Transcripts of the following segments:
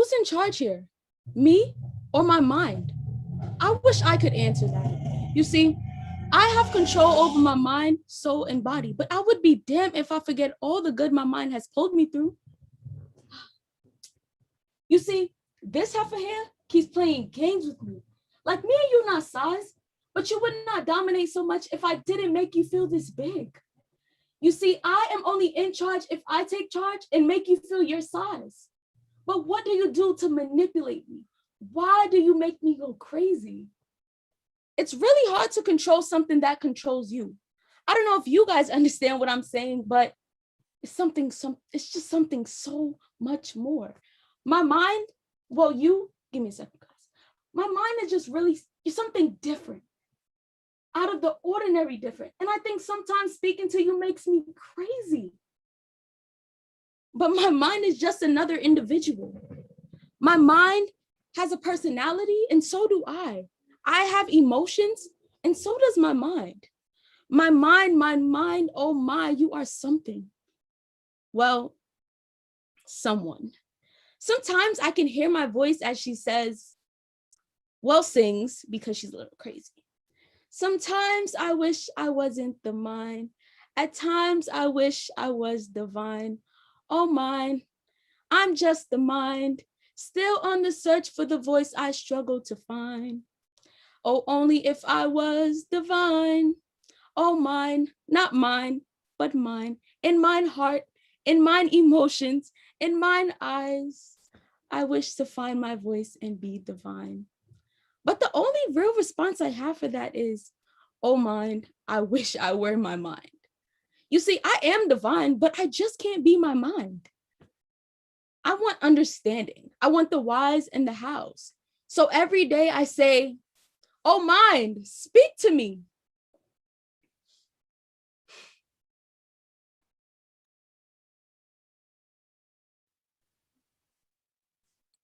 Who's in charge here? Me or my mind? I wish I could answer that. You see, I have control over my mind, soul, and body, but I would be damned if I forget all the good my mind has pulled me through. You see, this heifer here keeps playing games with me. Like me and you not size, but you would not dominate so much if I didn't make you feel this big. You see, I am only in charge if I take charge and make you feel your size. But what do you do to manipulate me? Why do you make me go crazy? It's really hard to control something that controls you. I don't know if you guys understand what I'm saying, but it's just something so much more. My mind, well, give me a second, guys. My mind is just really something different, out of the ordinary different. And I think sometimes speaking to you makes me crazy. But my mind is just another individual. My mind has a personality, and so do I. I have emotions, and so does my mind. My mind, oh my, you are something. Well, someone. Sometimes I can hear my voice as she says, well, sings because she's a little crazy. Sometimes I wish I wasn't the mind. At times I wish I was divine. Oh mine, I'm just the mind, still on the search for the voice I struggle to find. Oh, only if I was divine. Oh mine, not mine, but mine, in mine heart, in mine emotions, in mine eyes. I wish to find my voice and be divine. But the only real response I have for that is, oh mind, I wish I were my mind. You see, I am divine, but I just can't be my mind. I want understanding. I want the whys and the hows. So every day I say, oh mind, speak to me.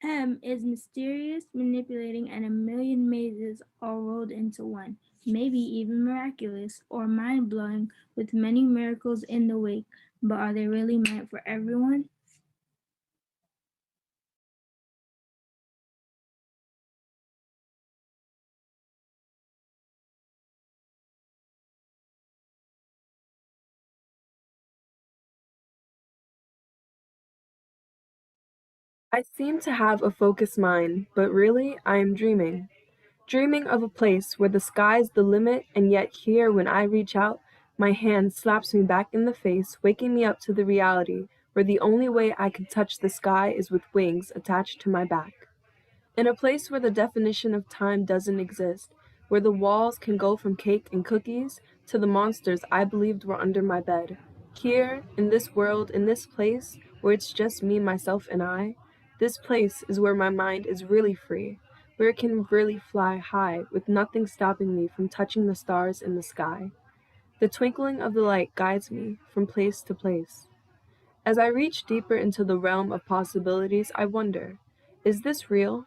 M is mysterious, manipulating, and a million mazes all rolled into one, maybe even miraculous or mind-blowing with many miracles in the wake, but are they really meant for everyone? I seem to have a focused mind, but really I am dreaming. Dreaming of a place where the sky's the limit, and yet here when I reach out, my hand slaps me back in the face, waking me up to the reality where the only way I can touch the sky is with wings attached to my back. In a place where the definition of time doesn't exist, where the walls can go from cake and cookies to the monsters I believed were under my bed. Here, in this world, in this place, where it's just me, myself, and I, this place is where my mind is really free, where it can really fly high with nothing stopping me from touching the stars in the sky. The twinkling of the light guides me from place to place. As I reach deeper into the realm of possibilities, I wonder, is this real?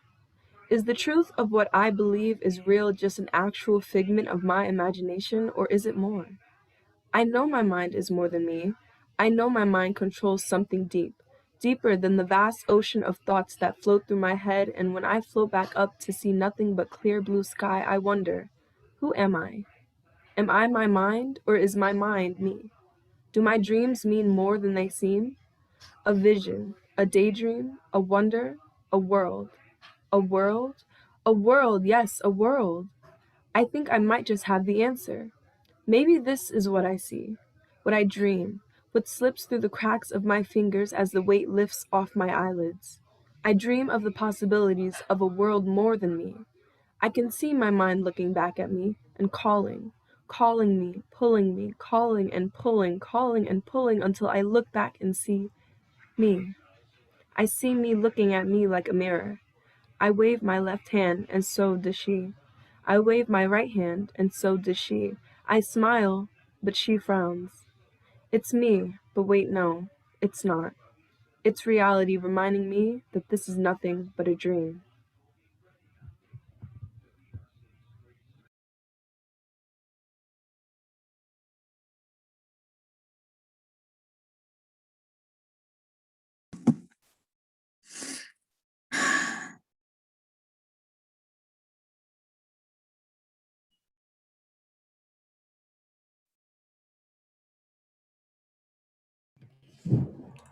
Is the truth of what I believe is real just an actual figment of my imagination, or is it more? I know my mind is more than me. I know my mind controls something deep, deeper than the vast ocean of thoughts that float through my head, and when I float back up to see nothing but clear blue sky, I wonder, who am I? Am I my mind, or is my mind me? Do my dreams mean more than they seem? A vision, a daydream, a wonder, a world. A world? A world, yes, a world. I think I might just have the answer. Maybe this is what I see, what I dream, what slips through the cracks of my fingers as the weight lifts off my eyelids. I dream of the possibilities of a world more than me. I can see my mind looking back at me and calling, calling me, pulling me, calling and pulling until I look back and see me. I see me looking at me like a mirror. I wave my left hand, and so does she. I wave my right hand, and so does she. I smile, but she frowns. It's me, but wait, no, it's not. It's reality reminding me that this is nothing but a dream.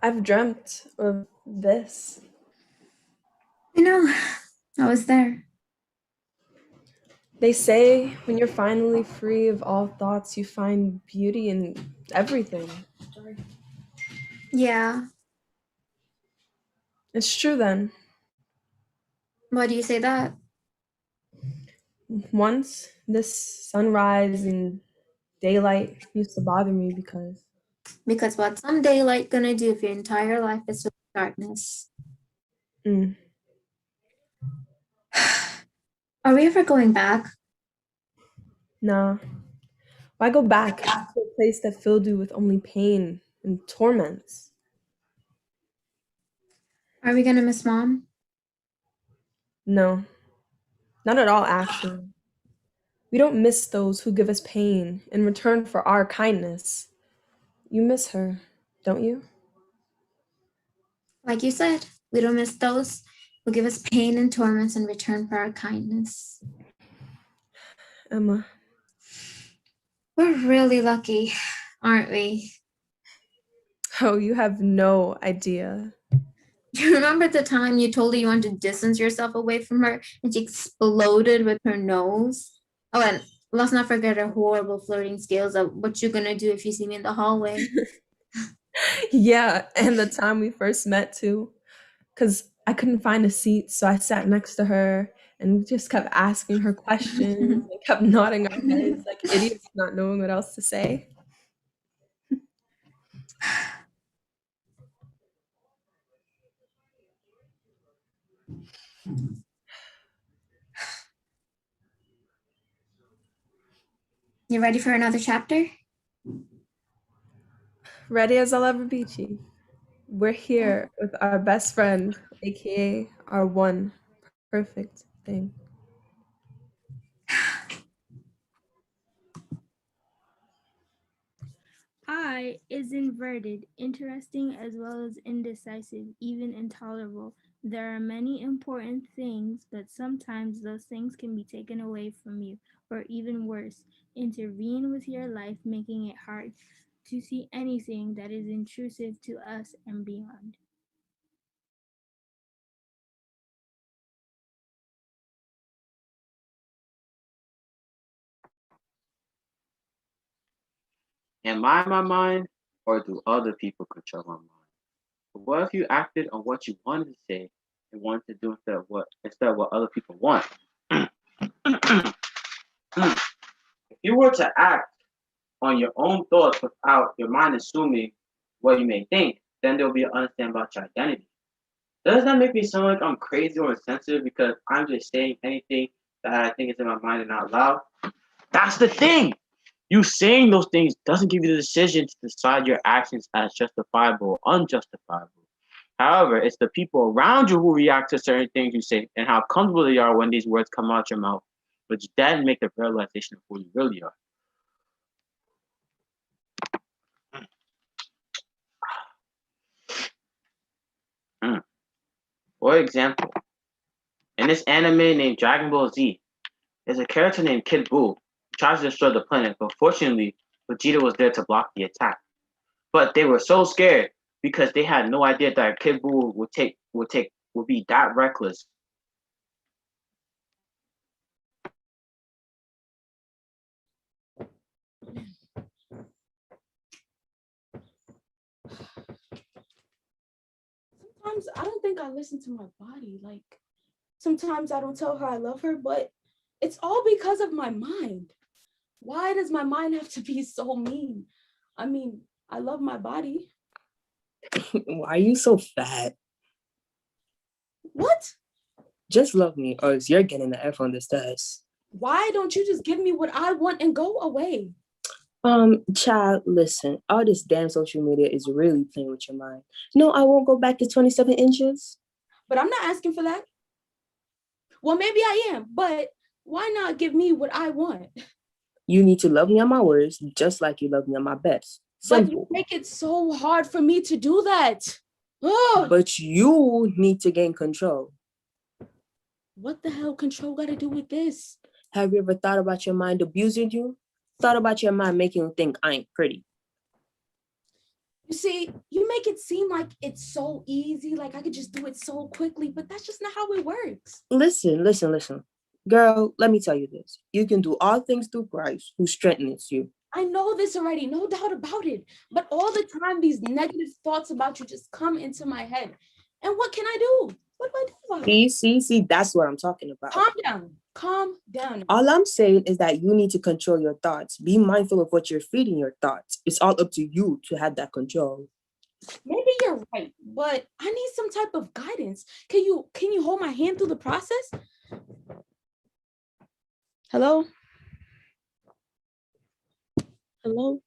I've dreamt of this. I know. I was there. They say when you're finally free of all thoughts, you find beauty in everything. Yeah. It's true then. Why do you say that? Once, this sunrise and daylight used to bother me because Because what's some daylight gonna do if your entire life is with darkness? mm, Are we ever going back? nah, why go back to a place that filled you with only pain and torments? Are we gonna miss mom? No, not at all, actually. We don't miss those who give us pain in return for our kindness. You miss her, don't you? Like you said, we don't miss those who give us pain and torments in return for our kindness. Emma. We're really lucky, aren't we? Oh, you have no idea. Do you remember the time you told her you wanted to distance yourself away from her and she exploded with her nose? Oh, and let's not forget her horrible flirting skills of what you're gonna do if you see me in the hallway. Yeah, and the time we first met too, because I couldn't find a seat, so I sat next to her and we just kept asking her questions and kept nodding our heads like idiots, not knowing what else to say. You ready for another chapter? Ready as I'll ever be, Chief. We're here with our best friend, aka our one perfect thing. I is inverted, interesting as well as indecisive, even intolerable. There are many important things, but sometimes those things can be taken away from you, or even worse, intervene with your life, making it hard to see anything that is intrusive to us and beyond. Am I my mind, or do other people control my mind? But what if you acted on what you wanted to say and wanted to do instead of what other people want? If you were to act on your own thoughts without your mind assuming what you may think, then there'll be an understanding about your identity. Does that make me sound like I'm crazy or insensitive because I'm just saying anything that I think is in my mind and out loud? That's the thing. You saying those things doesn't give you the decision to decide your actions as justifiable or unjustifiable. However, it's the people around you who react to certain things you say and how comfortable they are when these words come out your mouth, which then make the realization of who you really are. For example, in this anime named Dragon Ball Z, there's a character named Kid Buu who tries to destroy the planet, but fortunately, Vegeta was there to block the attack. But they were so scared because they had no idea that Kid Buu would be that reckless. Sometimes I don't think I listen to my body. Like sometimes I don't tell her I love her, but it's all because of my mind. Why does my mind have to be so mean? I mean, I love my body. Why are you so fat? What? Just love me, or else you're getting the F on this test. Why don't you just give me what I want and go away? Child, listen, all this damn social media is really playing with your mind. No, I won't go back to 27 inches. But I'm not asking for that. Well, maybe I am, but why not give me what I want? You need to love me on my words, just like you love me on my best. But you Simple. make it so hard for me to do that. Ugh. But you need to gain control. What the hell control got to do with this? Have you ever thought about your mind abusing you? Thought about your mind making you think I ain't pretty? You see, you make it seem like it's so easy, like I could just do it so quickly, but that's just not how it works. Listen. Girl, let me tell you this. You can do all things through Christ who strengthens you. I know this already, no doubt about it. But all the time, these negative thoughts about you just come into my head. And what can I do? What do I do about it? See, that's what I'm talking about. Calm down. All I'm saying is that you need to control your thoughts. Be mindful of what you're feeding your thoughts. It's all up to you to have that control. Maybe you're right, but I need some type of guidance. Can you hold my hand through the process? Hello? Hello?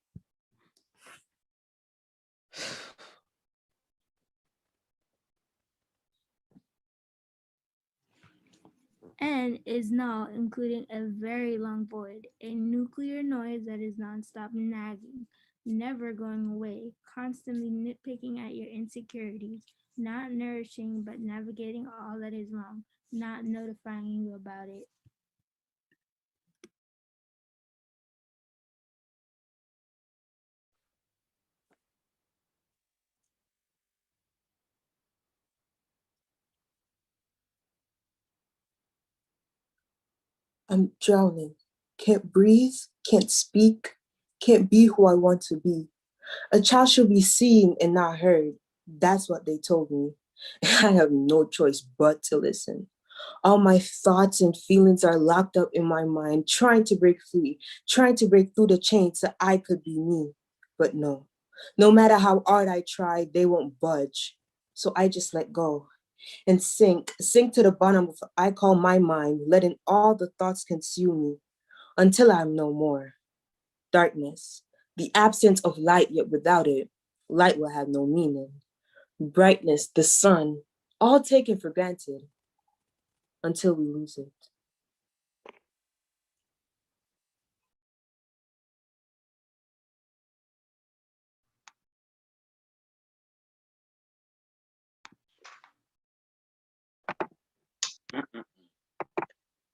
N is null, including a very long void, a nuclear noise that is nonstop nagging, never going away, constantly nitpicking at your insecurities, not nourishing but navigating all that is wrong, not notifying you about it. I'm drowning. Can't breathe, can't speak, can't be who I want to be. A child should be seen and not heard. That's what they told me. I have no choice but to listen. All my thoughts and feelings are locked up in my mind, trying to break free, trying to break through the chains so I could be me. But no matter how hard I try, they won't budge. So I just let go and sink to the bottom of what I call my mind, letting all the thoughts consume me until I'm no more. Darkness, the absence of light, yet without it, light will have no meaning. Brightness, the sun, all taken for granted until we lose it.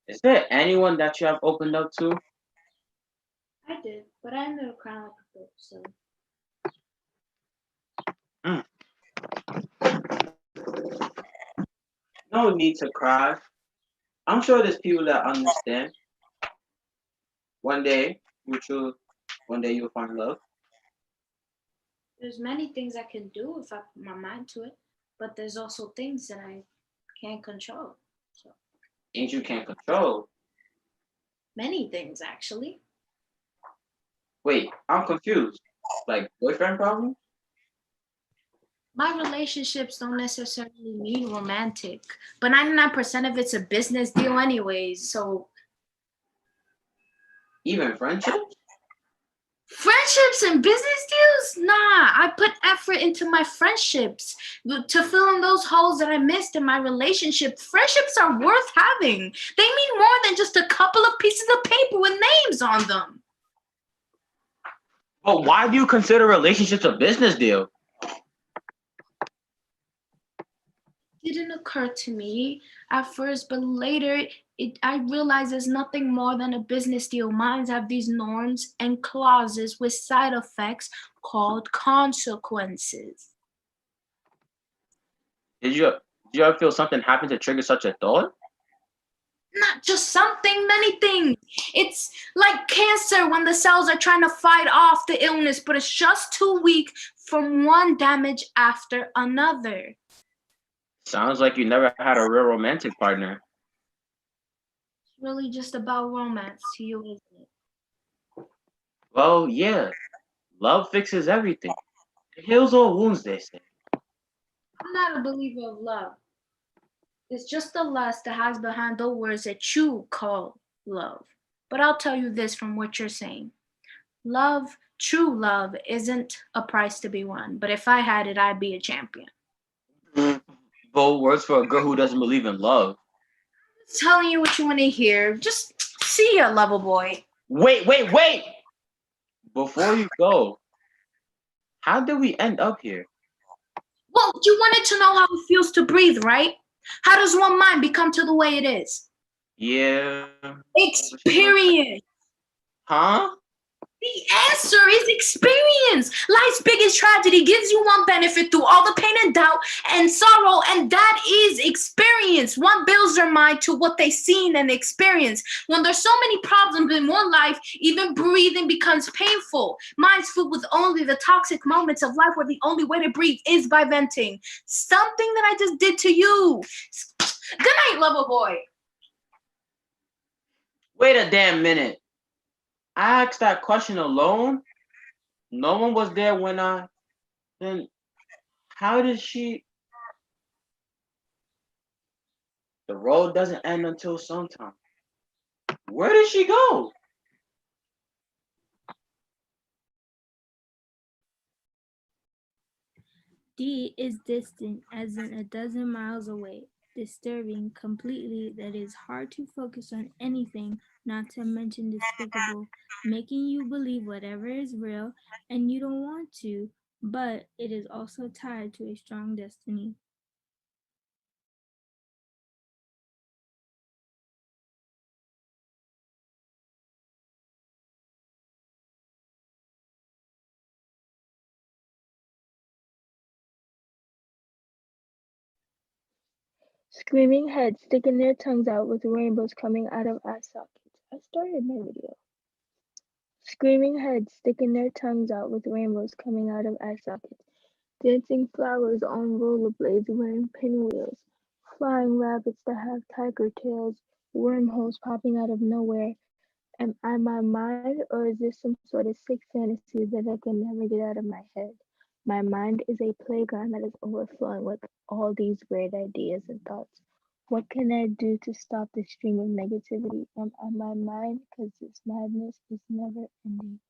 Is there anyone that you have opened up to? I did, but I ended up crying like a bitch, so. No need to cry. I'm sure there's people that understand. One day you'll find love. There's many things I can do if I put my mind to it, but there's also things that I can't control. So. Things you can't control. Many things, actually. Wait, I'm confused. Like boyfriend problem? My relationships don't necessarily mean romantic, but 99% of it's a business deal anyways, so. Even friendships? Friendships and business deals? Nah, I put effort into my friendships to fill in those holes that I missed in my relationship. Friendships are worth having. They mean more than just a couple of pieces of paper with names on them. But why do you consider relationships a business deal? Didn't occur to me at first, but later I realized it's nothing more than a business deal. Mines have these norms and clauses with side effects called consequences. Did you ever feel something happened to trigger such a thought? Not just something, many things. It's like cancer when the cells are trying to fight off the illness, but it's just too weak from one damage after another. Sounds like you never had a real romantic partner. It's really just about romance to you, isn't it? Well, yeah. Love fixes everything. It heals all wounds, they say. I'm not a believer of love. It's just the lust that hides behind the words that you call love. But I'll tell you this from what you're saying. Love, true love, isn't a prize to be won. But if I had it, I'd be a champion. Bold words for a girl who doesn't believe in love. I'm telling you what you want to hear. Just see ya, lover boy. Wait! Before you go, how did we end up here? Well, you wanted to know how it feels to breathe, right? How does one mind become to the way it is? Yeah. Experience. Huh? The answer is experience. Life's biggest tragedy gives you one benefit through all the pain and doubt and sorrow, and that is experience. One builds their mind to what they've seen and experienced. When there's so many problems in one life, even breathing becomes painful. Mine's filled with only the toxic moments of life where the only way to breathe is by venting. Something that I just did to you. Good night, lover boy. Wait a damn minute. I asked that question alone. No one was there when then how did she? The road doesn't end until sometime. Where did she go? D is distant, as in a dozen miles away, disturbing completely that it is hard to focus on anything, not to mention despicable, making you believe whatever is real and you don't want to, but it is also tied to a strong destiny. Screaming heads sticking their tongues out with rainbows coming out of eye sockets. I started my video. Screaming heads sticking their tongues out with rainbows coming out of eye sockets. Dancing flowers on rollerblades wearing pinwheels. Flying rabbits that have tiger tails. Wormholes popping out of nowhere. Am I my mind, or is this some sort of sick fantasy that I can never get out of my head? My mind is a playground that is overflowing with all these weird ideas and thoughts. What can I do to stop the stream of negativity? Am I my mind? Because this madness is never ending.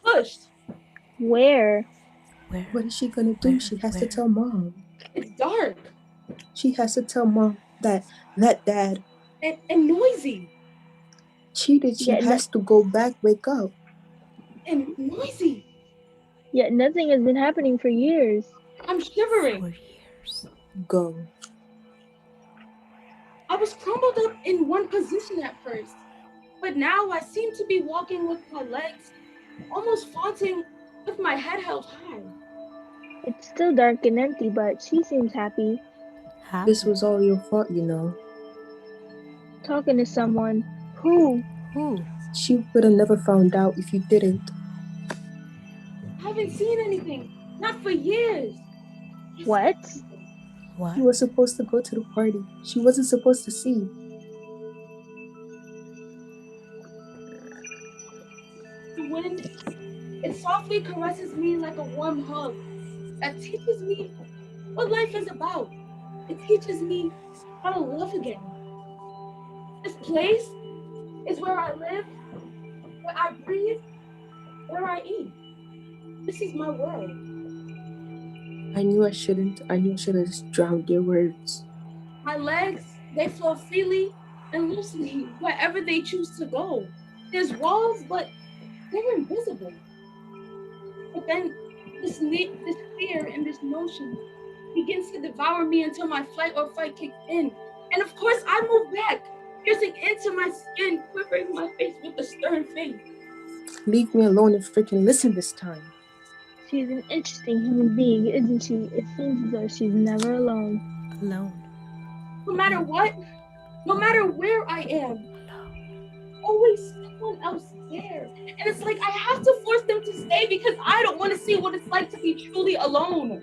Pushed. Where? What is she gonna do? She has to tell mom. It's dark She has to tell mom that dad and noisy cheated. She Yet, has to go back, wake up. and noisy. yet nothing has been happening for years. I'm shivering. Go. I was crumbled up in one position at first, but now I seem to be walking with my legs almost flaunting with my head held high. It's still dark and empty, but she seems happy. This was all your fault, you know. Talking to someone. Who? She would have never found out if you didn't. I haven't seen anything, not for years. What? You were supposed to go to the party. She wasn't supposed to see. The wind, it softly caresses me like a warm hug that teaches me what life is about. It teaches me how to love again. This place is where I live, where I breathe, where I eat. This is my world. I knew I shouldn't. I knew I should have just drowned your words. My legs, they flow freely and loosely wherever they choose to go. There's walls, but they're invisible. But then this fear and this notion begins to devour me until my flight or fight kicks in. And of course, I move back, piercing into my skin, quivering my face with a stern face. Leave me alone and freaking listen this time. She's an interesting human being, isn't she? It seems as though she's never alone. No matter what, no matter where I am, always someone else there. And it's like I have to force them to stay because I don't want to see what it's like to be truly alone.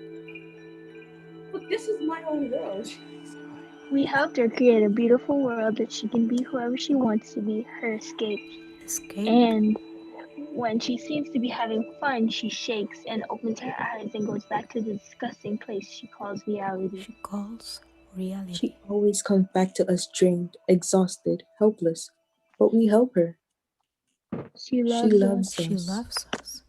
But this is my own world. We helped her create a beautiful world that she can be whoever she wants to be, her escape. And when she seems to be having fun, she shakes and opens her eyes and goes back to the disgusting place she calls reality. She always comes back to us drained, exhausted, helpless. But we help her. She loves us. She loves us.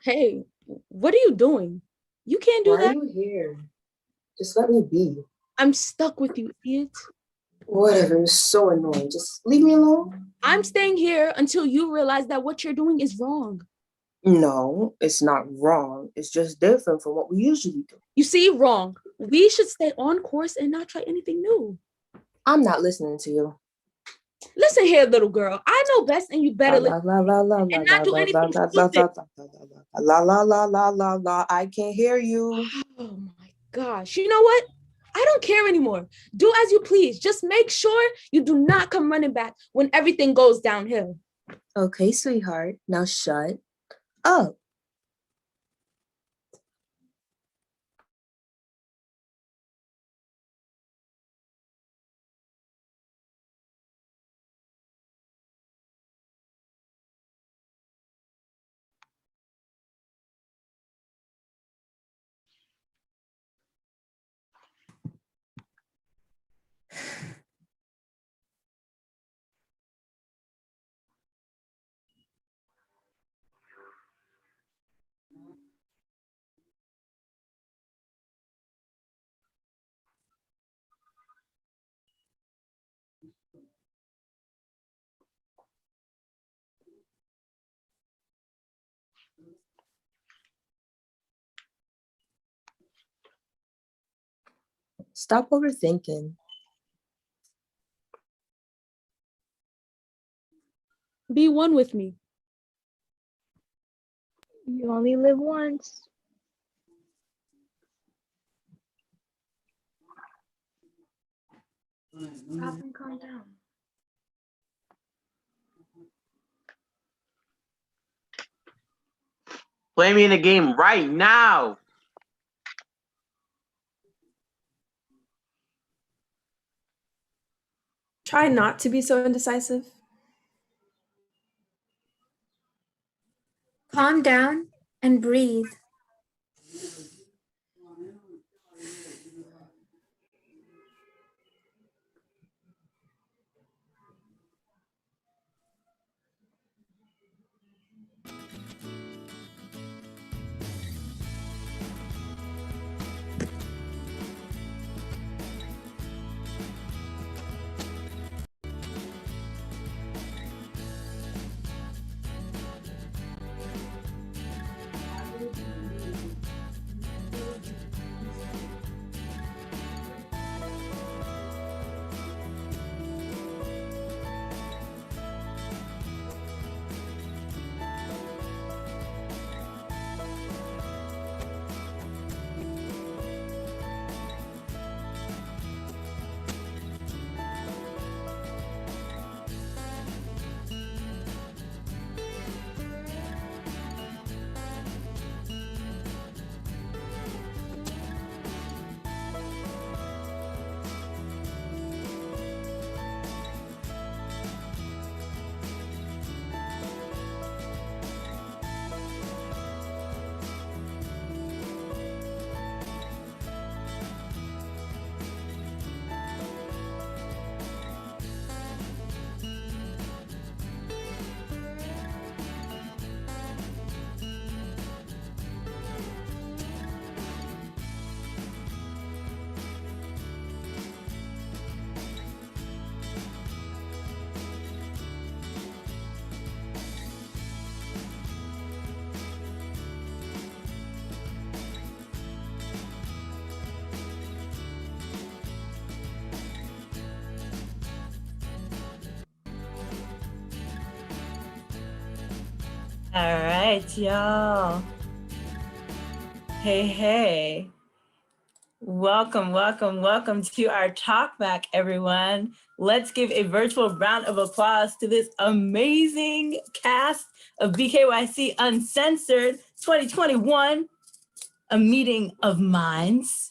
Hey, what are you doing? You can't do Why are that. you here? Just let me be. I'm stuck with you, idiot. Whatever, it's so annoying. Just leave me alone. I'm staying here until you realize that what you're doing is wrong. No, it's not wrong. It's just different from what we usually do. You see, wrong. We should stay on course and not try anything new. I'm not listening to you. Listen here, little girl. I know best and you better listen and not do anything stupid. La. I can't hear you. Oh my gosh. You know what? I don't care anymore. Do as you please. Just make sure you do not come running back when everything goes downhill. Okay, sweetheart. Now shut up. Stop overthinking. Be one with me. You only live once. Stop and calm down. Play me in the game right now. Try not to be so indecisive. Calm down and breathe. All right, y'all. Hey. Welcome to our talk back, everyone. Let's give a virtual round of applause to this amazing cast of BKYC Uncensored 2021, a meeting of minds.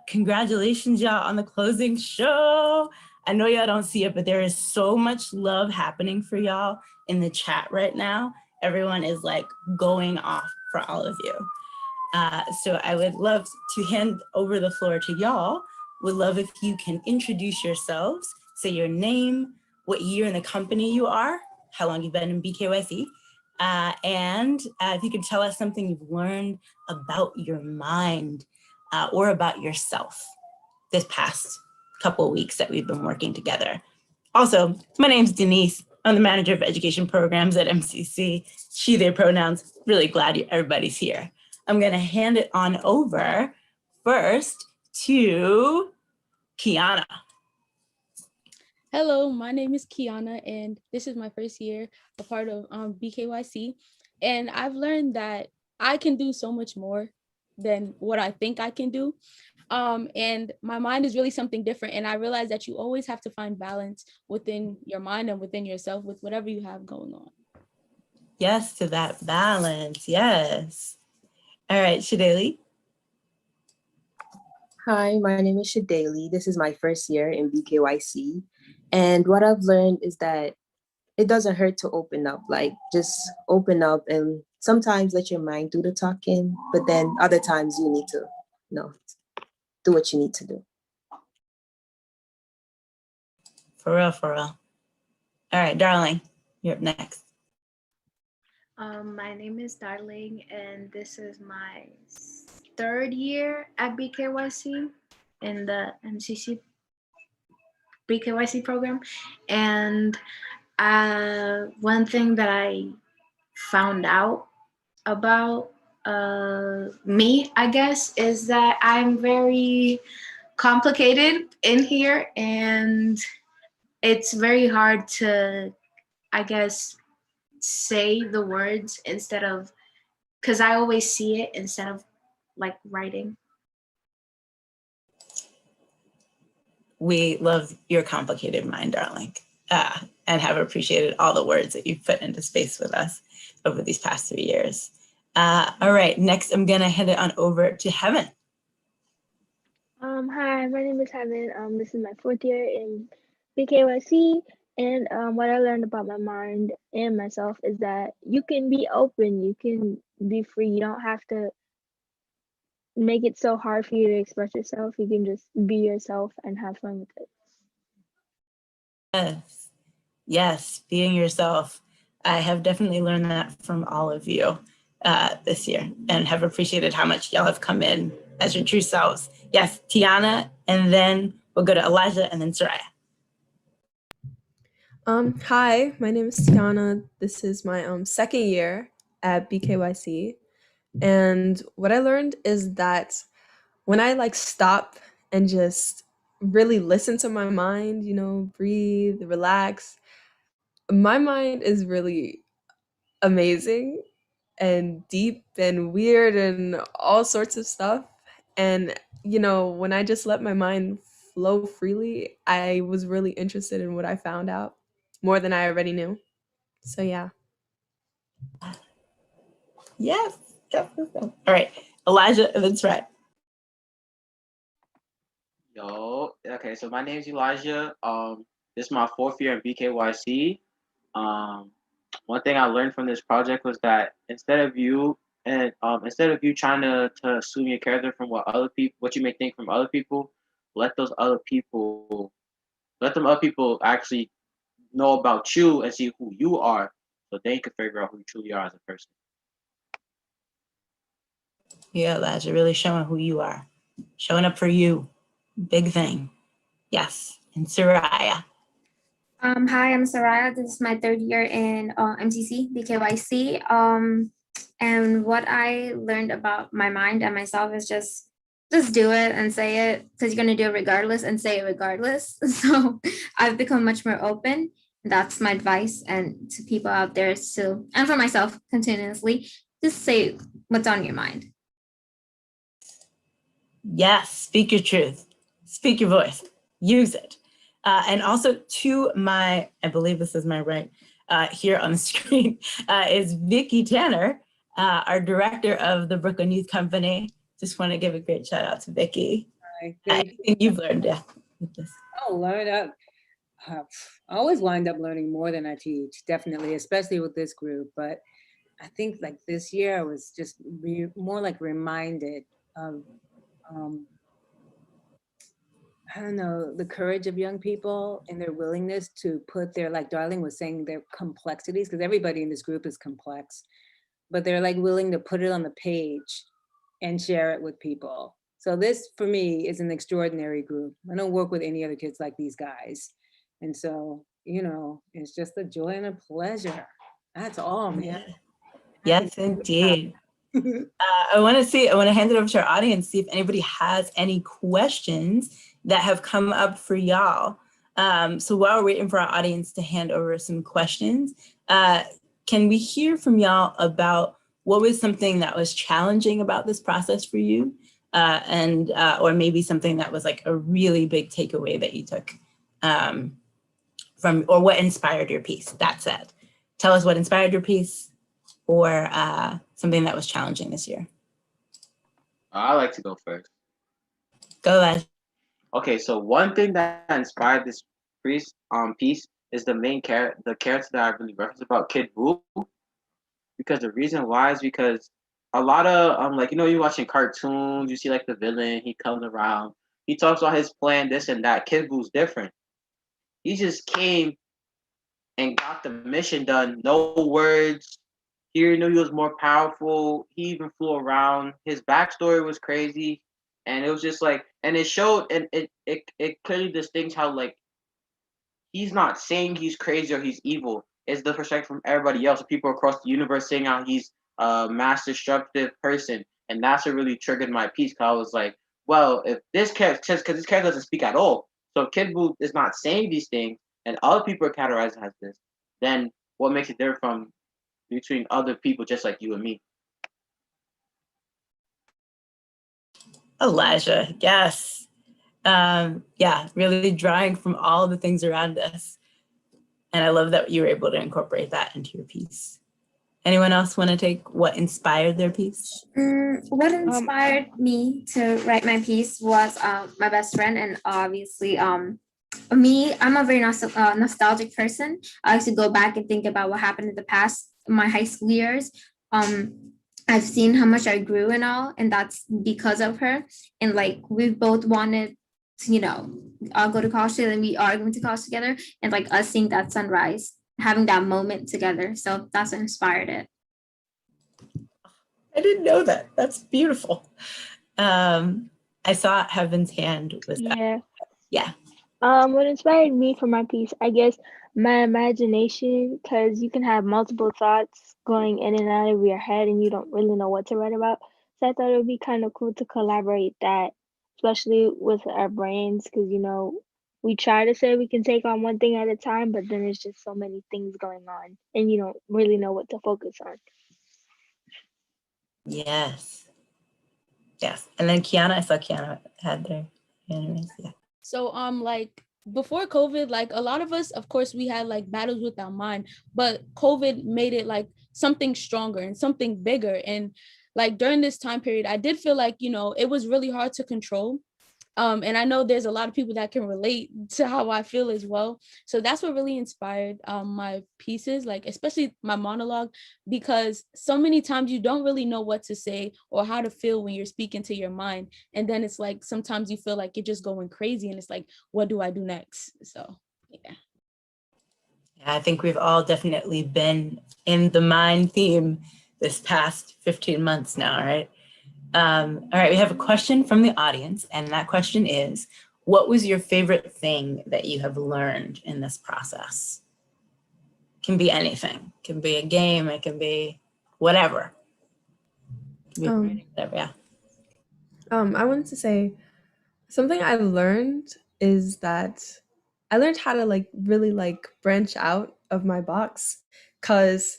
Congratulations, y'all, on the closing show. I know y'all don't see it, but there is so much love happening for y'all in the chat right now. Everyone is like going off for all of you. So I would love to hand over the floor to y'all. Would love if you can introduce yourselves, say your name, what year in the company you are, how long you've been in BKYC, And if you could tell us something you've learned about your mind or about yourself this past couple of weeks that we've been working together. Also, my name's Denise. I'm the manager of education programs at MCC. She, their pronouns. Really glad everybody's here. I'm gonna hand it on over first to KIANA. Hello, my name is KIANA, and this is my first year a part of BKYC. And I've learned that I can do so much more than what I think I can do. And my mind is really something different. And I realize that you always have to find balance within your mind and within yourself with whatever you have going on. Yes, to that balance, yes. All right, SHADALEY. Hi, my name is SHADALEY. This is my first year in BKYC. And what I've learned is that it doesn't hurt to open up, like just open up and sometimes let your mind do the talking, but then other times you need to, do what you need to do. For real, for real. All right, Darling, you're up next. My name is Darling, and this is my third year at BKYC in the MCC BKYC program. And one thing that I found out about me, I guess, is that I'm very complicated in here, and it's very hard to, I guess, say the words instead of, because I always see it instead of like writing. We love your complicated mind, Darling, and have appreciated all the words that you've put into space with us over these past 3 years. All right, next I'm gonna hand it on over to Heaven. Hi, my name is Heaven. This is my 4th year in BKYC, and what I learned about my mind and myself is that you can be open, you can be free. You don't have to make it so hard for you to express yourself. You can just be yourself and have fun with it. Yes, yes, being yourself. I have definitely learned that from all of you this year, and have appreciated how much y'all have come in as your true selves. Yes, TEYONNA, and then we'll go to Elijah and then SURIYA. Hi, my name is TEYONNA. This is my second year at BKYC. And what I learned is that when I stop and just really listen to my mind, breathe, relax, my mind is really amazing and deep and weird and all sorts of stuff. And, when I just let my mind flow freely, I was really interested in what I found out more than I already knew. So, yeah. Yes, yes, yes, yes. All right, Elijah and then SURIYA. Yo, okay, so my name is Elijah. This is my 4th year in BKYC. One thing I learned from this project was that instead of you trying to assume your character from what you may think from other people, let them other people actually know about you and see who you are, so they can figure out who you truly are as a person. Yeah, Elijah, really showing who you are, showing up for you. Big thing. Yes, and SURIYA. Hi, I'm SURIYA. This is my 3rd year in MCC BKYC. And what I learned about my mind and myself is just do it and say it, because you're gonna do it regardless and say it regardless. So I've become much more open. That's my advice, and to people out there too, and for myself continuously, just say what's on your mind. Yes, speak your truth, speak your voice, use it. And also to my, I believe this is my right here on the screen, is VICKIE TANNER, our director of the Brooklyn Youth Company. Just want to give a great shout out to VICKIE. Hi, Anything you've learned, yeah. With this. Oh, learn up. I always wind up learning more than I teach, definitely, especially with this group. But I think this year I was just more reminded of I don't know, the courage of young people and their willingness to put their, like Darling was saying, their complexities, because everybody in this group is complex, but they're like willing to put it on the page and share it with people. So this, for me, is an extraordinary group. I don't work with any other kids like these guys. And so, you know, it's just a joy and a pleasure. That's all, man. Yes, indeed. I want to hand it over to our audience, see if anybody has any questions that have come up for y'all. So while we're waiting for our audience to hand over some questions, can we hear from y'all about what was something that was challenging about this process for you? Or maybe something that was like a really big takeaway that you took or what inspired your piece? That said, tell us what inspired your piece, or something that was challenging this year. I like to go first. Go ahead. Okay, so one thing that inspired this piece is the main character, the character that I really referenced about, Kid Buu. Because the reason why is because a lot of like, you know, you're watching cartoons, you see like the villain, he comes around, he talks about his plan, this and that. Kid Buu's different. He just came and got the mission done. No words. Here, knew he was more powerful. He even flew around. His backstory was crazy, and it was just like, and it showed, and it clearly distinguished how like he's not saying he's crazy or he's evil. It's the perspective from everybody else, people across the universe saying how he's a mass destructive person, and that's what really triggered my piece. Cause I was like, well, if this character, because this character doesn't speak at all, so if Kid Buu is not saying these things, and other people are categorized as this, then what makes it different from between other people just like you and me? Elijah, yes. Yeah, really drawing from all the things around us. And I love that you were able to incorporate that into your piece. Anyone else want to take what inspired their piece? What inspired me to write my piece was my best friend, and obviously me. I'm a very nostalgic person. I like to go back and think about what happened in the past, my high school years. I've seen how much I grew and all, and that's because of her. And like, we both wanted to, you know, I'll go to college together, and we are going to college together, and like us seeing that sunrise, having that moment together. So that's what inspired it. I didn't know that. That's beautiful. I saw Heaven's hand was that. Yeah. Yeah. What inspired me for my piece, I guess, my imagination, because you can have multiple thoughts going in and out of your head and you don't really know what to write about. So I thought it would be kind of cool to collaborate that, especially with our brains, because, you know, we try to say we can take on one thing at a time, but then there's just so many things going on and you don't really know what to focus on. Yes. Yes. And then Kiana, I saw Kiana had their hand. Yeah. So like before COVID, like a lot of us, of course, we had like battles with our mind, but COVID made it like something stronger and something bigger. And like during this time period, I did feel like, you know, it was really hard to control. And I know there's a lot of people that can relate to how I feel as well. So that's what really inspired my pieces, like especially my monologue, because so many times you don't really know what to say or how to feel when you're speaking to your mind. And then it's like, sometimes you feel like you're just going crazy and it's like, what do I do next? So, yeah. Yeah, I think we've all definitely been in the mind theme this past 15 months now, right? All right, we have a question from the audience, and that question is, what was your favorite thing that you have learned in this process? Can be anything. It can be a game, it can be whatever. Yeah. I wanted to say something I learned is that I learned how to like really like branch out of my box, because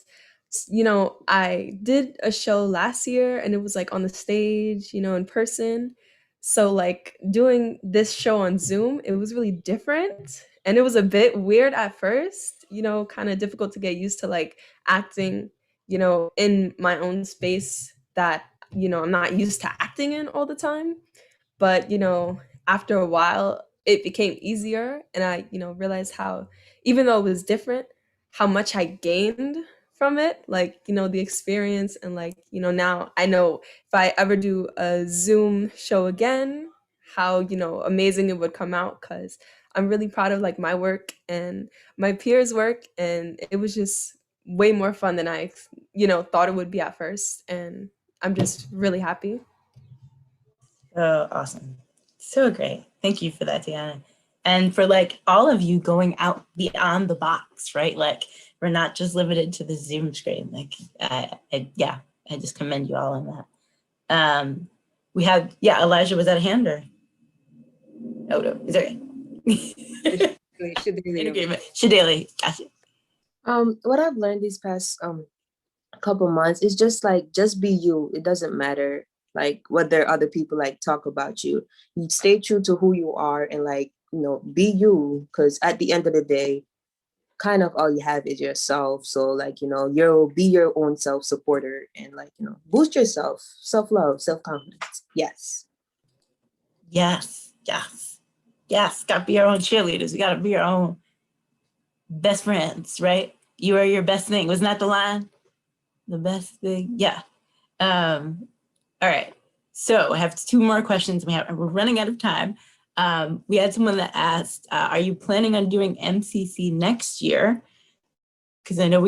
you know, I did a show last year and it was like on the stage, you know, in person. So like doing this show on Zoom, it was really different. And it was a bit weird at first, you know, kind of difficult to get used to like acting, you know, in my own space that, you know, I'm not used to acting in all the time. But, you know, after a while, it became easier. And I, you know, realized how, even though it was different, how much I gained from it, like, you know, the experience. And like, you know, now I know if I ever do a Zoom show again, how, you know, amazing it would come out, because I'm really proud of like my work and my peers' work, and it was just way more fun than I, you know, thought it would be at first, and I'm just really happy. Oh, awesome. So great. Thank you for that, TEYONNA. And for like all of you going out beyond the box, right? Like we're not just limited to the Zoom screen. Like, yeah, I just commend you all on that. We have, yeah, Elijah, was that a hand or? Oh, no, is there? Shadaley, gotcha. What I've learned these past couple months is just like, just be you. It doesn't matter like whether other people like talk about you. You stay true to who you are and like, you know, be you, because at the end of the day, kind of all you have is yourself. So like, you know, you'll be your own self-supporter and like, you know, boost yourself, self-love, self-confidence. Yes. Yes, yes, yes. Got to be our own cheerleaders. We got to be our own best friends, right? You are your best thing. Wasn't that the line? The best thing? Yeah. All right. So I have 2 more questions. We're running out of time. We had someone that asked, are you planning on doing MCC next year? Because I know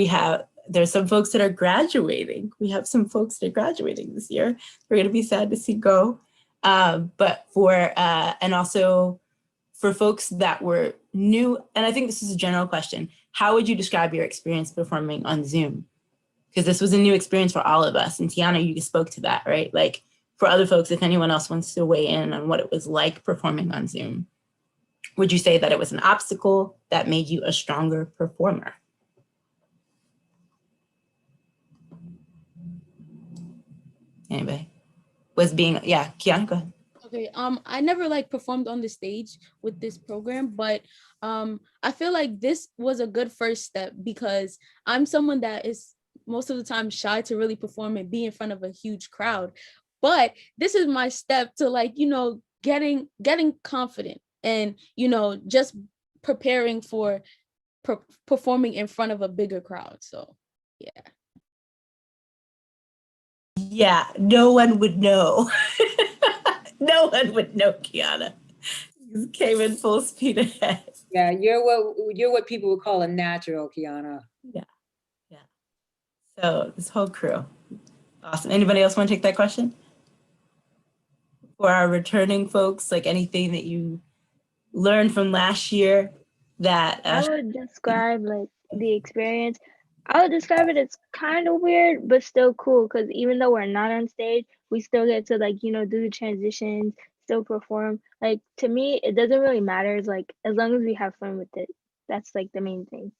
there's some folks that are graduating. We have some folks that are graduating this year. We're going to be sad to see go. But and also for folks that were new, and I think this is a general question, how would you describe your experience performing on Zoom? Because this was a new experience for all of us. And TEYONNA, you spoke to that, right? Like for other folks, if anyone else wants to weigh in on what it was like performing on Zoom, would you say that it was an obstacle that made you a stronger performer? Anybody? Yeah, KIANA, go ahead. Okay, I never like performed on the stage with this program, but I feel like this was a good first step because I'm someone that is most of the time shy to really perform and be in front of a huge crowd. But this is my step to like, you know, getting confident and, you know, just preparing for performing in front of a bigger crowd. So, yeah. Yeah, no one would know. No one would know, KIANA. You came in full speed ahead. Yeah, you're what people would call a natural, KIANA. Yeah, yeah. So this whole crew, awesome. Anybody else want to take that question? For our returning folks, like anything that you learned from last year that I would describe like the experience. I would describe it as kind of weird, but still cool. Because even though we're not on stage, we still get to like, you know, do the transitions, still perform. Like to me, it doesn't really matter. It's like as long as we have fun with it, that's like the main thing.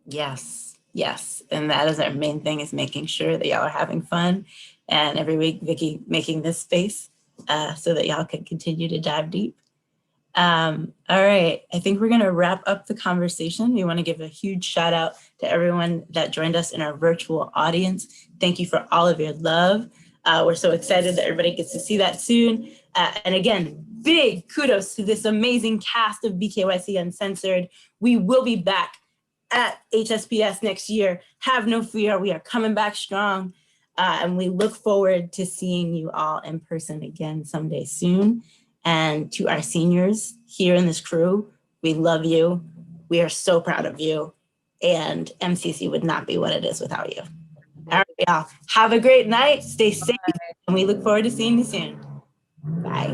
Yes, yes, and that is our main thing, is making sure that y'all are having fun, and every week Vickie making this space so that y'all can continue to dive deep. All right, I think we're gonna wrap up the conversation. We wanna give a huge shout out to everyone that joined us in our virtual audience. Thank you for all of your love. We're so excited that everybody gets to see that soon. And again, big kudos to this amazing cast of BKYC Uncensored. We will be back at HSPS next year. Have no fear, we are coming back strong. And we look forward to seeing you all in person again someday soon. And to our seniors here in this crew, we love you. We are so proud of you. And MCC would not be what it is without you. All right, y'all. Have a great night. Stay safe. And we look forward to seeing you soon. Bye.